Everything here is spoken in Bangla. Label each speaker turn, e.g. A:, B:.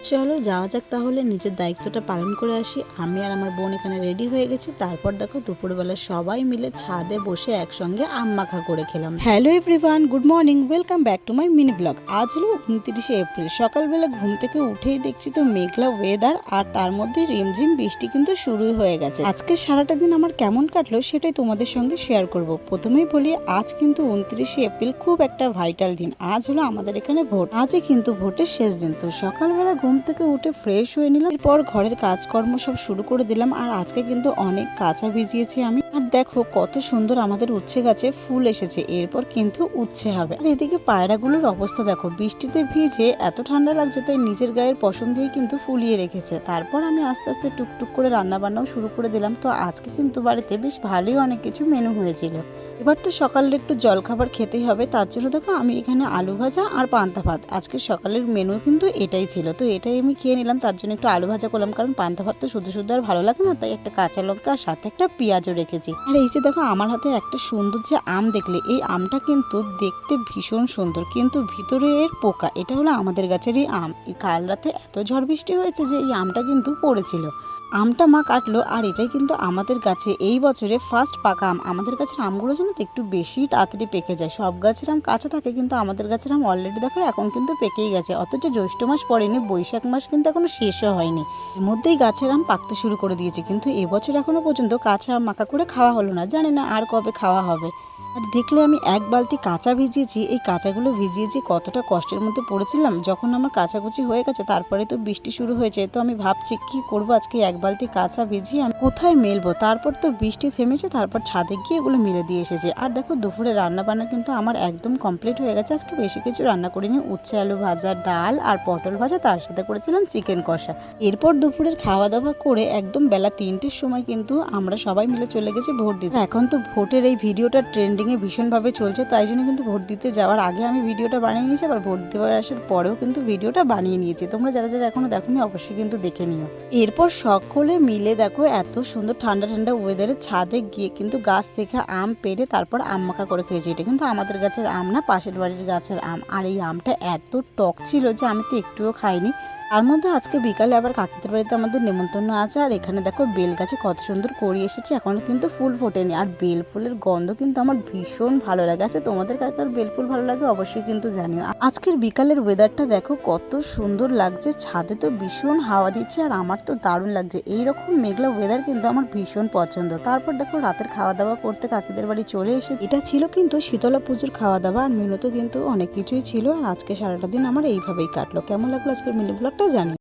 A: চলো যাওয়া যাক তাহলে, নিজের দায়িত্বটা পালন করে আসি। আমি আর আমার বোন এখানে রেডি হয়ে গেছি। তারপর দেখো দুপুরবেলা সবাই মিলে ছাদে বসে একসঙ্গে আম মাখা করে খেলাম। Hello everyone, good morning, welcome back to my mini blog. আজ হলো 29শে এপ্রিল। সকালবেলা ঘুম থেকে উঠেই দেখছি তো মেঘলা ওয়েদার, আর তার মধ্যে রিমঝিম বৃষ্টি কিন্তু শুরুই হয়ে গেছে। আজকে সারাটা দিন আমার কেমন কাটলো সেটাই তোমাদের সঙ্গে শেয়ার করব। প্রথমেই বলি, আজ কিন্তু 29শে এপ্রিল, খুব একটা ভাইটাল দিন। আজ হলো আমাদের এখানে ভোট। আজই কিন্তু ভোটের শেষ দিন। তো সকালবেলা ঘুম থেকে উঠে ফ্রেশ হয়ে নিলাম, এরপর ঘরের কাজকর্ম সব শুরু করে দিলাম। আর আজকে কিন্তু অনেক কাঁচা ভিজিয়েছি আমি। আর দেখো কত সুন্দর আমাদের উচ্ছে গাছে ফুল এসেছে, এরপর কিন্তু উচ্ছে হবে। আর এদিকে পায়রাগুলোর অবস্থা দেখো, বৃষ্টিতে ভিজে এত ঠান্ডা লাগছে, তাই নিজের গায়ের পশম দিয়ে কিন্তু ফুলিয়ে রেখেছে। তারপর আমি আস্তে আস্তে টুকটুক করে রান্না বান্নাও শুরু করে দিলাম। তো আজকে কিন্তু বাড়িতে বেশ ভালোই অনেক কিছু মেনু হয়েছিল। এবার তো সকালের একটু জলখাবার খেতেই হবে, তার জন্য দেখো আমি এখানে আলু ভাজা আর পান্তা ভাত, আজকে সকালের মেনু কিন্তু এটাই ছিল। তো এটাই আমি খেয়ে নিলাম, তার জন্য একটু আলু ভাজা করলাম, কারণ পান্তা ভাত তো শুধু শুধু আর ভালো লাগে না, তাই একটা কাঁচা লঙ্কা আর সাথে একটা পেঁয়াজও রেখেছি। আর এই যে দেখো আমার হাতে একটা সুন্দর যে আম দেখলে, এই আমটা কিন্তু দেখতে ভীষণ সুন্দর, কিন্তু ভিতরে এর পোকা। এটা হলো আমাদের গাছেরই আম। কাল রাতে এত ঝড় বৃষ্টি হয়েছে যে এই আমটা কিন্তু পড়েছিল। আমটা মা কাটলো, আর এটাই কিন্তু আমাদের গাছে এই বছরে ফার্স্ট পাকা আম। আমাদের গাছের আমগুলো যেন একটু বেশি তাড়াতাড়ি পেকে যায়। সব গাছের আম কাঁচা থাকে, কিন্তু আমাদের গাছের আম অলরেডি দেখো এখন কিন্তু পেকেই গেছে। অথচ জ্যৈষ্ঠ মাস পড়েনি, বৈশাখ মাস কিন্তু এখনো শেষও হয়নি, এর মধ্যেই গাছের আম পাকতে শুরু করে দিয়েছে। কিন্তু এবছর এখনো পর্যন্ত কাঁচা আম মাখা করে খাওয়া হলো না, জানি না আর কবে খাওয়া হবে। আর দেখলে আমি এক বালতি কাঁচা ভিজিয়েছি। এই কাঁচাগুলো ভিজিয়েছি কতটা কষ্টের মধ্যে পড়েছিলাম। যখন আমার কাচাকুচি হয়ে গেছে, তারপরে তো বৃষ্টি শুরু হয়েছে। তো আমি ভাবছি কি করব, আজকে এক বালতি কাঁচা ভিজিয়ে আমি কোথায় মেলবো। তারপর তো বৃষ্টি থেমেছে, তারপর ছাদে গিয়ে এগুলো মেলে দিয়ে এসেছে। আর দেখো দুপুরে রান্না বান্না কিন্তু আমার একদম কমপ্লিট হয়ে গেছে। আজকে বেশি কিছু রান্না করিনি, উচ্ছে আলু ভাজা, ডাল আর পটল ভাজা, তার সাথে করেছিলাম চিকেন কষা। এরপর দুপুরের খাওয়া দাওয়া করে একদম বেলা 3টের সময় কিন্তু আমরা সবাই মিলে চলে গেছি ভোট দিতে। এখন তো ভোটের এই ভিডিওটা ট্রেন্ডিং এ ভীষণভাবে চলছে, তাই জন্য কিন্তু ভোট দিতে যাওয়ার আগে আমি ভিডিওটা বানিয়ে নিয়েছি, আবার ভোট দেওয়ার আসার পরেও কিন্তু ভিডিওটা বানিয়ে নিয়েছি। তোমরা যারা যারা এখনো দেখোনি অবশ্যই কিন্তু দেখে নিও। এরপর সকলে মিলে দেখো এত সুন্দর ঠান্ডা ঠান্ডা ওয়েদারে ছাদে গিয়ে কিন্তু গাছ থেকে আম পেড়ে তারপর আম মাখা করে খেয়েছি। এটা কিন্তু আমাদের গাছের আম না, পাশের বাড়ির গাছের আম। আর এই আমটা এত টক ছিল যে আমি তো একটুও খাইনি। তার মধ্যে আজকে বিকালে আবার কাকিদের বাড়িতে আমাদের নেমন্তন্ন আছে। আর এখানে দেখো বেল গাছে কত সুন্দর কড়ি এসেছে, এখনো কিন্তু ফুল ফোটেনি। আর বেল ফুলের গন্ধ কিন্তু আমার ভীষণ ভালো লাগে। আচ্ছা তোমাদের কার বেল ফুল ভালো লাগে অবশ্যই কিন্তু জানিও। আজকের বিকালের ওয়েদারটা দেখো কত সুন্দর লাগছে, ছাদে তো ভীষণ হাওয়া দিচ্ছে, আর আমার তো দারুণ লাগছে। এইরকম মেঘলা ওয়েদার কিন্তু আমার ভীষণ পছন্দ। তারপর দেখো রাতের খাওয়া দাওয়া করতে কাকিদের বাড়ি চলে এসেছে। এটা ছিল কিন্তু শীতলা পুজোর খাওয়া দাওয়া, আর মেনুতে কিন্তু অনেক কিছুই ছিল। আর আজকে সারাটা দিন আমার এইভাবেই কাটলো। কেমন লাগলো আজকের মিনি ব্লগটা জানি।